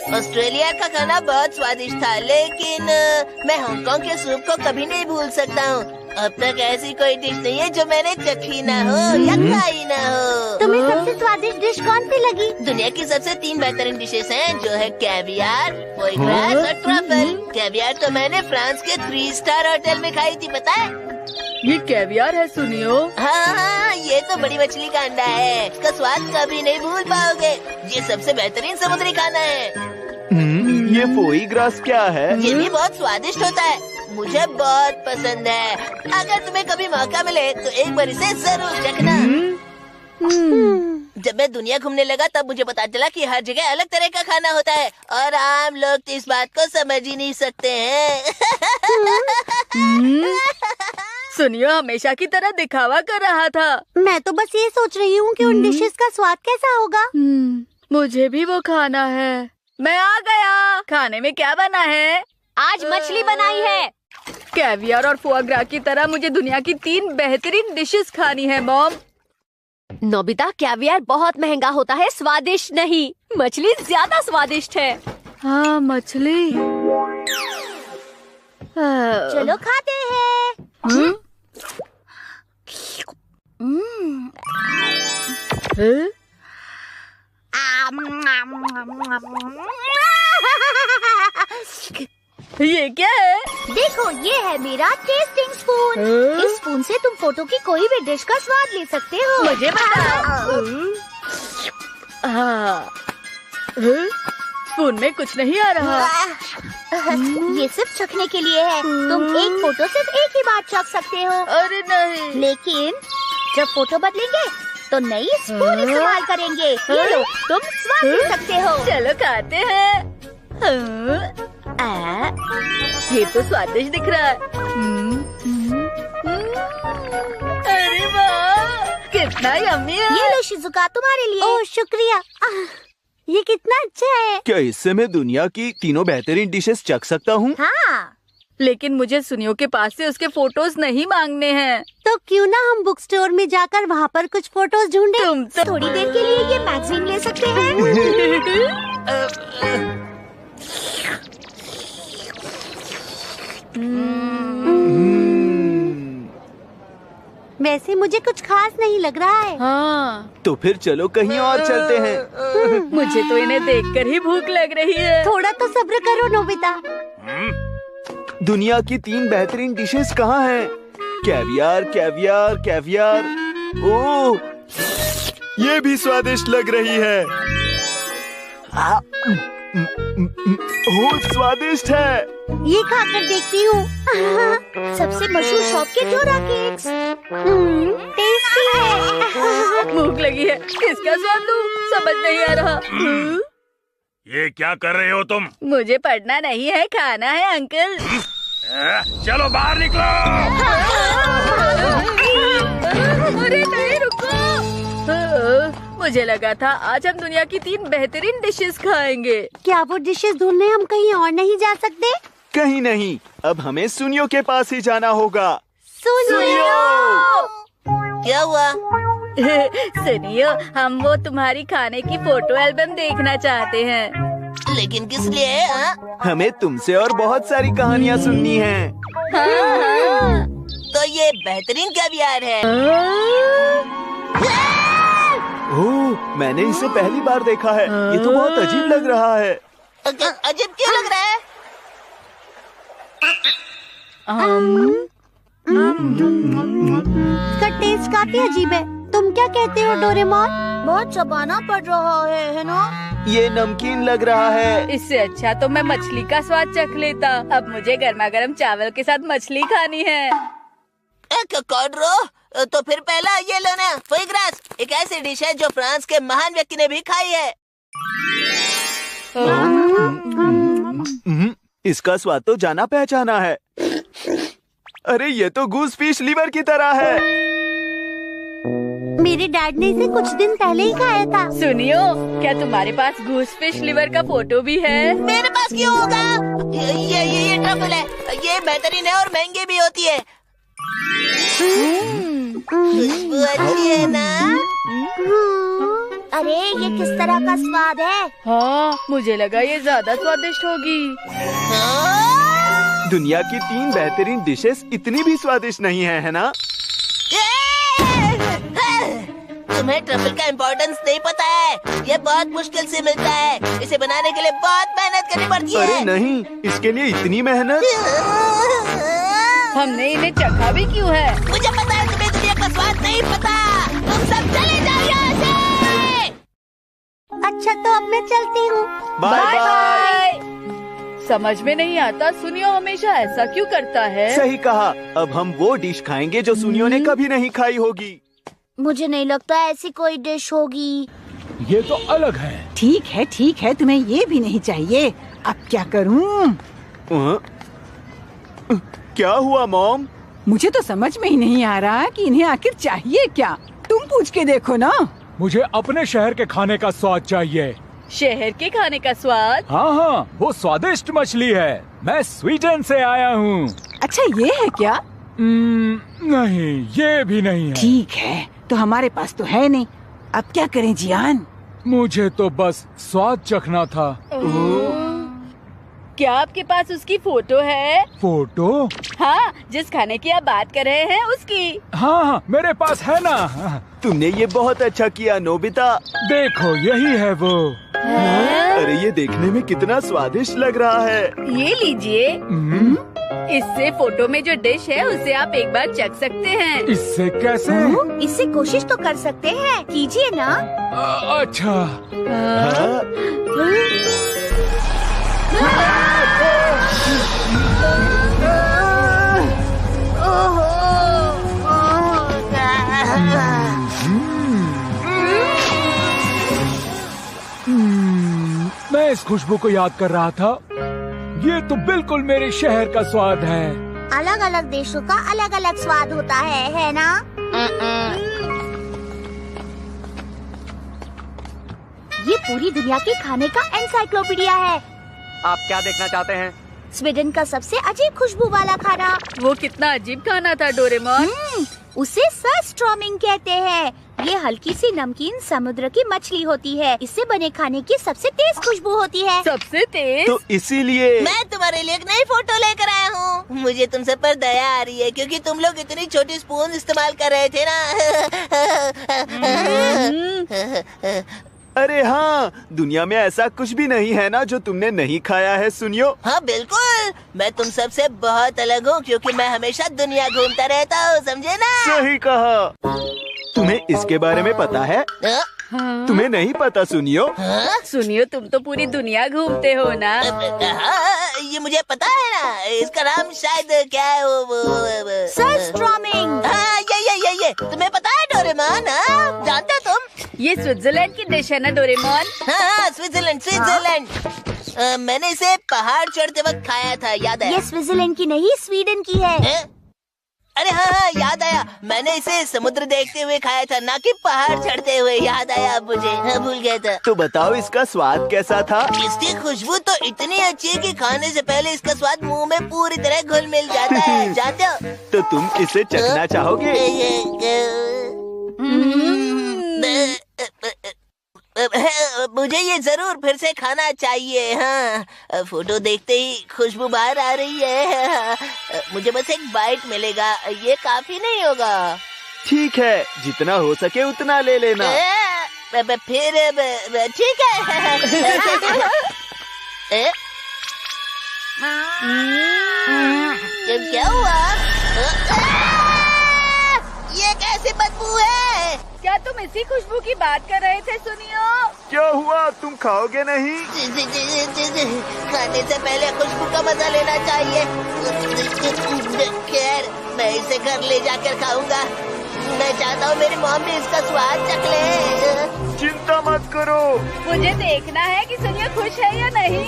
Australia का खाना बहुत स्वादिष्ट था, लेकिन मैं हांगकांग के सूप को कभी नहीं भूल सकता हूँ। अब तक ऐसी कोई डिश नहीं है जो मैंने चखी ना हो या खाई ना हो। तुम्हें सबसे स्वादिष्ट डिश कौन सी लगी? दुनिया की सबसे 3 बेहतरीन डिशेस हैं, जो है कैवियार, फोई ग्रास और ट्रफल। कैवियार तो मैंने फ्रांस के 3 स्टार होटल में खाई थी, पता है? ये कैवियार है सुनियो। हाँ, ये तो बड़ी मछली का अंडा है। इसका स्वाद कभी नहीं भूल पाओगे। ये सबसे बेहतरीन समुद्री खाना है। ये फोई ग्रास क्या है? ये भी बहुत स्वादिष्ट होता है, मुझे बहुत पसंद है। अगर तुम्हें कभी मौका मिले तो एक बार इसे जरूर चखना। जब मैं दुनिया घूमने लगा तब मुझे पता चला कि हर जगह अलग तरह का खाना होता है और आम लोग तो इस बात को समझ ही नहीं सकते हैं। सुनियो हमेशा की तरह दिखावा कर रहा था। मैं तो बस ये सोच रही हूँ कि उन डिशेस का स्वाद कैसा होगा। मुझे भी वो खाना है। मैं आ गया। खाने में क्या बना है? आज मछली बनाई है। कैवियार और फोआ ग्रा की तरह मुझे दुनिया की 3 बेहतरीन डिशेस खानी है मॉम। नोबिता, कैवियार बहुत महंगा होता है, स्वादिष्ट नहीं। मछली ज्यादा स्वादिष्ट है। हाँ, मछली। चलो खाते हैं। ये क्या है? देखो, ये है मेरा टेस्टिंग स्पून। इस स्पून से तुम फोटो की कोई भी डिश का स्वाद ले सकते हो। मुझे बताओ। स्पून में कुछ नहीं आ रहा। ये सिर्फ चखने के लिए है। तुम एक फोटो सिर्फ एक ही बार चख सकते हो। अरे नहीं। लेकिन जब फोटो बदलेंगे तो नई स्पून इस्तेमाल करेंगे। ये लो, तुम स्वाद ले सकते हो। चलो खाते हैं। ये तो स्वादिष्ट दिख रहा है। अरे वाह, कितना यम्मी है। ये लो शिजुका, तुम्हारे लिए। ओह शुक्रिया। ये कितना अच्छा है। क्या इससे मैं दुनिया की 3 बेहतरीन डिशेस चख सकता हूँ? हाँ। लेकिन मुझे सुनियो के पास से उसके फोटोज नहीं मांगने हैं। तो क्यों ना हम बुक स्टोर में जाकर वहाँ पर कुछ फोटोज ढूंढें। तुम तो थोड़ी देर के लिए ये मैगजीन ले सकते हैं। वैसे मुझे कुछ खास नहीं लग रहा है। हाँ, तो फिर चलो कहीं और चलते हैं। मुझे तो इन्हें देखकर ही भूख लग रही है। थोड़ा तो सब्र करो नोबिता। दुनिया की 3 बेहतरीन डिशेस कहाँ हैं? Caviar, caviar, caviar. ओह, ये भी स्वादिष्ट लग रही है। ओह, स्वादिष्ट है। ये खाकर देखती हूँ। सबसे मशहूर शॉप के डोरा केक्स। टेस्टी है। भूख लगी है, किसका स्वाद लूं? समझ नहीं आ रहा। ये क्या कर रहे हो तुम? मुझे पढ़ना नहीं है, खाना है अंकल। चलो बाहर निकलो। अरे नहीं, रुको। मुझे लगा था आज हम दुनिया की 3 बेहतरीन डिशेस खाएंगे। क्या वो डिशेस ढूंढने हम कहीं और नहीं जा सकते? कहीं नहीं, अब हमें सुनियो के पास ही जाना होगा। सुनियो। क्या हुआ? सुनियो, हम वो तुम्हारी खाने की फोटो एल्बम देखना चाहते हैं। लेकिन किस लिए? हमें तुमसे और बहुत सारी कहानियाँ सुननी हैं। हाँ। तो ये बेहतरीन कैवियार है। ओह, मैंने इसे पहली बार देखा है। ये तो बहुत अजीब लग रहा है। अजीब क्यों लग रहा है? इसका टेस्ट काफी अजीब है। तुम क्या कहते हो डोरेमोन? बहुत चबाना पड़ रहा है ना? ये नमकीन लग रहा है। इससे अच्छा तो मैं मछली का स्वाद चख लेता। अब मुझे गर्मा गर्म चावल के साथ मछली खानी है। कॉर्डरो, तो फिर पहला ये लो ना, फोई ग्रास। एक ऐसी डिश है जो फ्रांस के महान व्यक्ति ने भी खाई है। इसका स्वाद तो जाना पहचाना है। अरे ये तो गूस फिश लिवर की तरह है। मेरे डैड ने इसे कुछ दिन पहले ही खाया था। सुनियो, क्या तुम्हारे पास गूस फिश लिवर का फोटो भी है? मेरे पास क्यों होगा? ये ट्रफल है। ये बेहतरीन है और महंगी भी होती है। खुशबू अच्छी है ना? अरे ये किस तरह का स्वाद है? हाँ, मुझे लगा ये ज्यादा स्वादिष्ट होगी। दुनिया की 3 बेहतरीन डिशेस इतनी भी स्वादिष्ट नहीं है ना? तुम्हें ट्रफल का इम्पोर्टेंस नहीं पता है। ये बहुत मुश्किल से मिलता है। इसे बनाने के लिए बहुत मेहनत करनी पड़ती है। अरे नहीं, इसके लिए इतनी मेहनत? हमने इन्हें चखा भी क्यों है? मुझे पता है तुम्हें दुनिया का स्वाद नहीं पता। तुम सब चले जाओ यहाँ से। अच्छा तो अब मैं चलती हूँ। Bye bye. समझ में नहीं आता, सुनियो हमेशा ऐसा क्यों करता है? सही कहा। अब हम वो डिश खाएंगे जो सुनियो ने कभी नहीं खाई होगी। मुझे नहीं लगता ऐसी कोई डिश होगी। ये तो अलग है। ठीक है, तुम्हें ये भी नहीं चाहिए। अब क्या करूं? क्या हुआ मॉम? मुझे तो समझ में ही नहीं आ रहा कि इन्हें आखिर चाहिए क्या। तुम पूछ के देखो ना। मुझे अपने शहर के खाने का स्वाद चाहिए। शहर के खाने का स्वाद? हाँ, वो स्वादिष्ट मछली है। मैं स्वीडन से आया हूँ। अच्छा ये है क्या? नहीं, ये भी नहीं है। ठीक है, तो हमारे पास तो है नहीं। अब क्या करें जियान? मुझे तो बस स्वाद चखना था। क्या आपके पास उसकी फोटो है? फोटो? हाँ, जिस खाने की आप बात कर रहे हैं उसकी। हाँ, मेरे पास है ना। तुमने ये बहुत अच्छा किया नोबिता। देखो, यही है वो। अरे ये देखने में कितना स्वादिष्ट लग रहा है। ये लीजिए। इससे फोटो में जो डिश है उसे आप एक बार चख सकते हैं। इससे कैसे? इससे कोशिश तो कर सकते हैं, कीजिए ना। अच्छा। मैं इस खुशबू को याद कर रहा था। ये तो बिल्कुल मेरे शहर का स्वाद है। अलग अलग देशों का अलग अलग स्वाद होता है ना? ये पूरी दुनिया के खाने का एनसाइक्लोपीडिया है। आप क्या देखना चाहते हैं? स्वीडन का सबसे अजीब खुशबू वाला खाना। वो कितना अजीब खाना था डोरेमोन। उसे सरस्ट्रॉमिंग कहते हैं। ये हल्की सी नमकीन समुद्र की मछली होती है। इससे बने खाने की सबसे तेज खुशबू होती है। सबसे तेज? तो इसीलिए मैं तुम्हारे लिए एक नई फोटो लेकर आया हूँ। मुझे तुमसे पर दया आ रही है क्योंकि तुम लोग इतनी छोटी स्पून इस्तेमाल कर रहे थे ना। अरे हाँ, दुनिया में ऐसा कुछ भी नहीं है ना जो तुमने नहीं खाया है सुनियो। हाँ बिल्कुल, मैं तुम सबसे बहुत अलग हूँ क्योंकि मैं हमेशा दुनिया घूमता रहता हूँ, समझे ना? सही कहा। तुम्हें इसके बारे में पता है? तुम्हें नहीं पता सुनियो? सुनियो, तुम तो पूरी दुनिया घूमते हो ना। हाँ, ये मुझे पता है ना। इसका नाम शायद क्या है वो सरस्ट्रॉमिंग। हाँ, ये तुम्हें पता है डोरेमोन? हाँ, जानते हो तुम? ये स्विट्जरलैंड की डिश है ना डोरेमोन? हाँ, स्विट्जरलैंड। मैंने इसे पहाड़ चढ़ते वक्त खाया था, याद है? ये स्विट्जरलैंड की नहीं, स्वीडन की है। अरे हाँ, याद आया। मैंने इसे समुद्र देखते हुए खाया था, ना कि पहाड़ चढ़ते हुए। याद आया मुझे। हाँ, भूल गया था। तो बताओ इसका स्वाद कैसा था? इसकी खुशबू तो इतनी अच्छी है कि खाने से पहले इसका स्वाद मुंह में पूरी तरह घुल मिल जाता है। जानते हो? तो तुम इसे चखना चाहोगे? मुझे ये जरूर फिर से खाना चाहिए। हाँ, फोटो देखते ही खुशबू बाहर आ रही है। मुझे बस एक बाइट मिलेगा, ये काफी नहीं होगा। ठीक है, जितना हो सके उतना ले लेना। फिर ठीक है। क्या हुआ? ये कैसी बदबू है? क्या तुम इसी खुशबू की बात कर रहे थे सुनियो? क्या हुआ, तुम खाओगे नहीं? खाने से पहले खुशबू का मजा लेना चाहिए। खैर, मैं इसे घर ले जाकर खाऊंगा। मैं चाहता हूँ मेरी मॉम भी इसका स्वाद चख ले। चिंता मत करो। मुझे देखना है कि सुनियो खुश है या नहीं।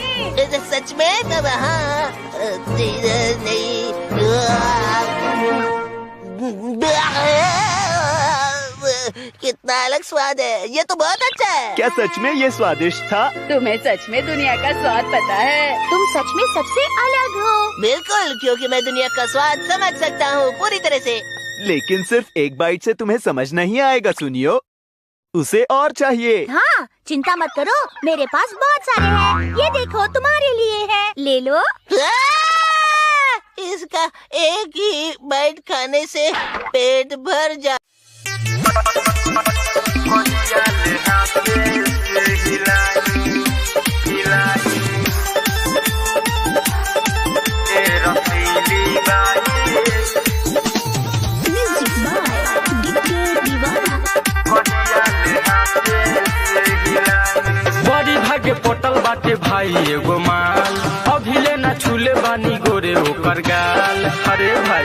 सच में? तब हाँ, कितना अलग स्वाद है। ये तो बहुत अच्छा है। क्या सच में ये स्वादिष्ट था? तुम्हें सच में दुनिया का स्वाद पता है? तुम सच में सबसे अलग हो। बिल्कुल, क्योंकि मैं दुनिया का स्वाद समझ सकता हूँ पूरी तरह से। लेकिन सिर्फ एक बाइट से तुम्हें समझ नहीं आएगा सुनियो। उसे और चाहिए। हाँ, चिंता मत करो, मेरे पास बहुत सारे हैं। ये देखो, तुम्हारे लिए है, ले लो। इसका एक ही बाइट खाने से पेट भर जा। बड़ी भाग्य पोटल बाटे भाई एगो माल, अभिले ना छूले बानी गोरे ओकर गाल। अरे भाई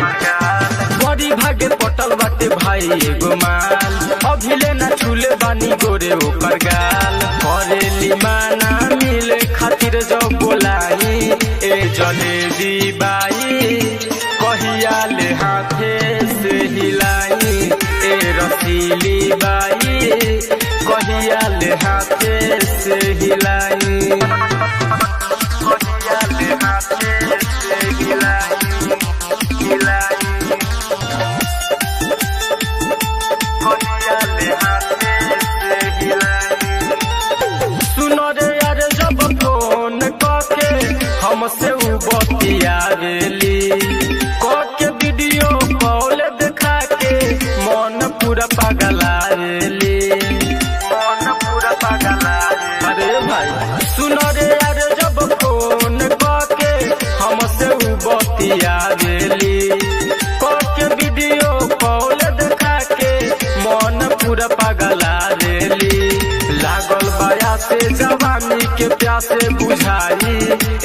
बड़ी भाग्य पोटल बाटे भाई एगो माल, अभिले ना छूले बानी गोरे ओकर गाल। करेली माना मिले खातिर जो बोलाई, ए जलेबी बाई कहिया ले हाथे से हिलाई, ए रसीली बाई कहिया ले हाथे से हिलाई, कहिया ले हाथे से हिलाई, हिलाई कहिया ले हाथे से हिलाई। सुनो रे यार जब फोन करके हमसे उ बतियावेली, करके वीडियो कॉल दिखा के मन पूरा पगलावेली, मन पूरा पगलावेली। अरे भाई सुनो रे यार जब फोन करके हमसे उ बतियावेली, करके वीडियो कॉल दिखा के मन पूरा पगलावेली। लागल बाया से जवानी के प्यासे बुझाई,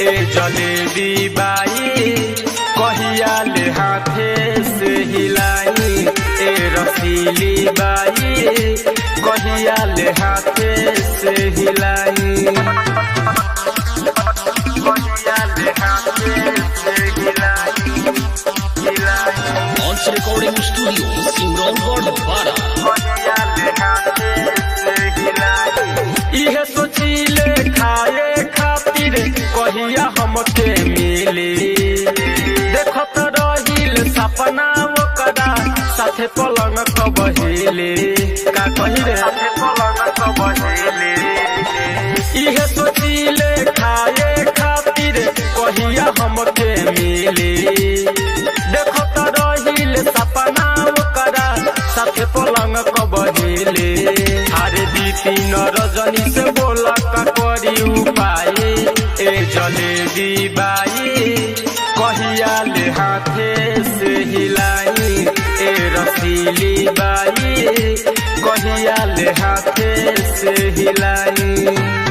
ए जलेबी बाई कहिया ले हाथे से हिलाई, ए रसीली बाई कहिया ले हाथे से हिलाई, कहिया ले हाथे से हिलाई, हिलाई रिकॉर्डिंग स्टूडियो सिमरौनगढ़ बारा। कहिया ले हाथे से हिलाई। इहे सोचिले खाए खातिर कहिया हमके मिली, देखत रहिल सपना ओकरा साथे पलंग कबहिले, का कही रे साथे पलंग कबहिले। इहे सोचिले खाए खातिर कहिया हमके मिली, देखत रहिल सपना ओकरा साथे पलंग कबहिले। अरे बिपिन रजनी से बोला का करी उपाय, ए जलेबी बाई कहिया ले हाथे से हिलाई, ए रसीली बाई कहिया ले हाथे से हिलाई।